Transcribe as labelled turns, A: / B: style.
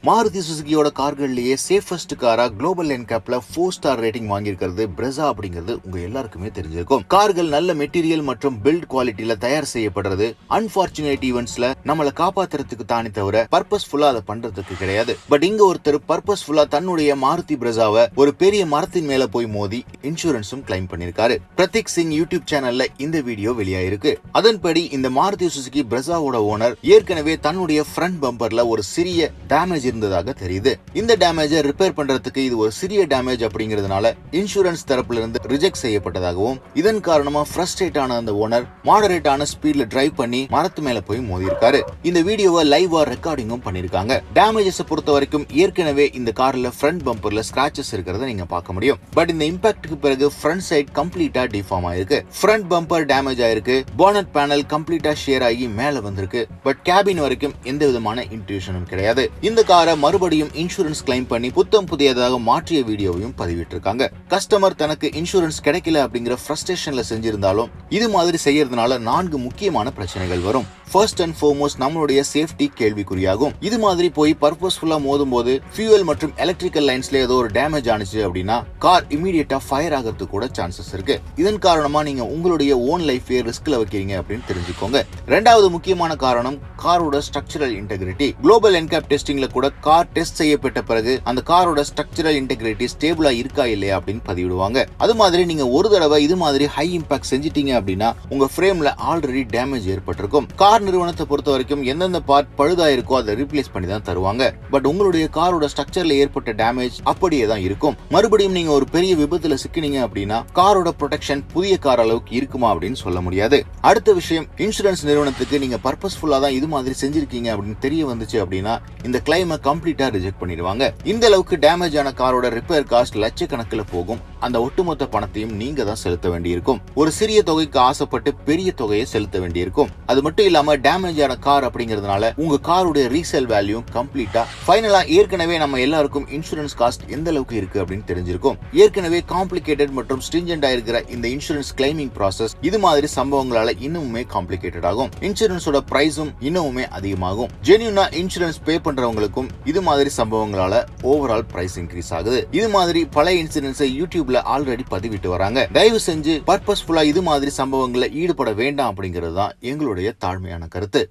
A: Maruti சுசுகியோட கார்கள்லயே safest காரா global என்கேப்ல 4 star rating வாங்கியிருக்கிறது Brezza அப்படிங்கிறது உங்க எல்லாருக்குமே தெரிஞ்சிருக்கும். கார்கள் நல்ல மெட்டீரியல் மற்றும் பில்ட் குவாலிட்டியில தயார் செய்யப்படுறது அன்பார்ச்சுனேட் ஈவென்ட்ஸ்ல நம்மளை காப்பாத்துறதுக்கு தானே தவிர பர்பஸ்ஃபுல்லா அதை பண்றதுக்கு கிடையாது. பட் இங்க ஒருத்தர் பர்பஸ்ஃபுல்லா தன்னுடைய மாருதி Brezzaவை ஒரு பெரிய மரத்தின் மேல போய் மோதி இன்சூரன்ஸும் கிளைம் பண்ணிருக்காரு. prateek சிங் யூடியூப் சேனல்ல இந்த வீடியோ வெளியாயிருக்கு. அதன்படி இந்த மாருதி சுசுகி Brezzaவோட ஓனர் ஏற்கனவே தன்னுடைய ஃப்ரண்ட் பம்பர்ல ஒரு சிறிய டேமேஜ் இருந்ததாக தெரியுது. இந்த டேமேஜை ரிப்பேர் பண்றதுக்கு இது ஒரு சிறிய டேமேஜ் அப்படிங்கிறதுனால இன்சூரன்ஸ் தரப்புல இருந்து ரிஜெக்ட் செய்யப்பட்டதாகவும் இதன் காரணமா ஃப்ரஸ்ட்ரேட் ஆன அந்த ஓனர் மாடரேட் ஆன ஸ்பீட்ல டிரைவ் பண்ணி மரத்து மேல போய் மோதி இருக்காரு. இந்த வீடியோவை லைவா ரெக்கார்டிங்கும் பண்ணிருக்காங்க. டேமேஜஸ் பொறுத்த வரைக்கும் ஏற்கனவே இந்த கார்ல ஃப்ரண்ட் பம்பர்ல ஸ்கிராச்சஸ் இருக்கிறத நீங்க பார்க்க முடியும். பட் இந்த இம்பாக்ட்க்கு பிறகு ஃப்ரண்ட் சைட் கம்ப்ளீட்டா டிஃபார்ம் ஆயிருக்கு. ஃப்ரண்ட் பம்பர் டேமேஜ் ஆயிருக்கு. பானட் பேனல் கம்ப்ளீட்டா ஷேர் ஆகி மேல வந்திருக்கு. பட் கேபின் வரைக்கும் எந்த விதமான இன்ட்ரூஷனும் கிடையாது. இந்த காரை மறுபடியும் இன்சூரன்ஸ் கிளைம் பண்ணி புத்தம் புதியதாக மாற்றிய வீடியோவையும் பதிவிட்டிருக்காங்க. கஸ்டமர் தனக்கு இன்சூரன்ஸ் கிடைக்கல அப்படிங்கிற ஃப்ரஸ்ட்ரேஷன்ல செஞ்சிருந்தாலும் இது மாதிரி செய்யறதுனால 4 முக்கியமான பிரச்சனைகள் வரும். ஃபர்ஸ்ட் அண்ட் ஃபார்மோஸ்ட் நம்மளுடைய சேஃப்டி கேள்விக்குறியாகும். இது மாதிரி போய் பர்பஸ்ஃபுல்லா மோதும் போது ஃபியூயல் மற்றும் எலக்ட்ரிக்கல் லைன்ஸ்ல ஏதோ ஒரு டேமேஜ் ஆனிச்சு அப்படின்னா கார் இமீடியட்டா ஃபயர் ஆகிறதுக்கு கூட சான்சஸ் இருக்கு. இதன் காரணமா நீங்க உங்களுடைய ஓன் லைஃபே ரிஸ்க்ல வைக்கிறீங்க அப்படின்னு தெரிஞ்சுக்கோங்க. ரெண்டாவது முக்கியமான காரணம் காரோட ஸ்ட்ரக்சரல் இன்டெகிரிட்டி. குளோபல் என்கேப் டெஸ்டிங்ல கூட கார் டெஸ்ட் செய்யப்பட்ட பிறகு அந்த காரோட ஸ்ட்ரக்சரல் இன்டெகிரிட்டி ஸ்டேபிளா இருக்கா இல்லையா அப்படின்னு பதிவிடுவாங்க. அது மாதிரி நீங்க ஒரு தடவை இது மாதிரி ஹை இம்பாக்ட் செஞ்சிட்டீங்க அப்படின்னா உங்க ஃப்ரேம்ல ஆல்ரெடி டேமேஜ் ஏற்பட்டிருக்கும். கார் நிறுவனத்தை பொறுத்த வரைக்கும் எந்தெந்த பார்ட் பழுதாயிருக்கோ அதை ரீப்ளேஸ் பண்ணி தான் தருவாங்க. பட் உங்களுடைய காரோட ஸ்ட்ரக்சர்ல ஏற்பட்ட டேமேஜ் அப்படியே தான் இருக்கும். மறுபடியும் நீங்க ஒரு பெரிய விபத்துல சிக்கினீங்க அப்படின்னா காரோட ப்ரொடெக்ஷன் புதிய கார் அளவுக்கு இருக்குமா அப்படின்னு சொல்ல முடியாது. அடுத்த விஷயம், இன்சூரன்ஸ் நிறுவனத்துக்கு நீங்க பர்பஸ்ஃபுல்லா தான் இது மாதிரி செஞ்சிருக்கீங்க அப்படின்னு தெரிய வந்துச்சு அப்படின்னா இந்த கிளைமை கம்ப்ளீட்டா ரிஜெக்ட் பண்ணிடுவாங்க. இந்த அளவுக்கு டேமேஜ் ஆன காரோட ரிப்பேர் காஸ்ட் லட்சக்கணக்கில் போகும். அந்த ஒட்டுமொத்த பணத்தையும் நீங்க தான் செலுத்த வேண்டியிருக்கும். ஒரு சிறிய தொகைக்கு ஆசைப்பட்டு பெரிய தொகையை செலுத்த வேண்டியிருக்கும். அது மட்டும் இல்லாம டேமேஜ் ஆன கார் அப்படிங்கிறதுனால உங்க காருடைய ரீசேல் வேல்யூ கம்ப்ளீட்டா ஃபைனலா ஏற்கனவே நம்ம எல்லாருக்கும் இன்சூரன்ஸ் காஸ்ட் எந்த அளவுக்கு இருக்கு அப்படின்னு தெரிஞ்சிருக்கும். ஏற்கனவே காம்ப்ளிகேட்டட் மற்றும் ஸ்ட்ரிஞ்சென்ட் ஆயிருக்கிற இந்த இன்சூரன்ஸ் கிளைமிங் ப்ராசஸ் இது மாதிரி சம்பவங்களால இன்னுமே காம்ப்ளிகேட்டட் ஆகும். இன்சூரன்ஸோட பிரைஸும் இன்னுமே அதிகமாகும். ஜென்யூனா இன்சூரன்ஸ் பே பண்றவங்களுக்கும் இது மாதிரி சம்பவங்களால ஓவரால் பிரைஸ் இன்க்ரீஸ் ஆகுது. இது மாதிரி பல இன்சூரன்ஸை யூடியூப்ல ஆல்ரெடி பதிவிட்டு வராங்க. தயவு செஞ்சு பர்பஸ்ஃபுல்லா இது மாதிரி சம்பவங்களை ஈடுபட வேண்டாம் அப்படிங்கிறது தான் எங்களுடைய தாழ்மையான கருத்து.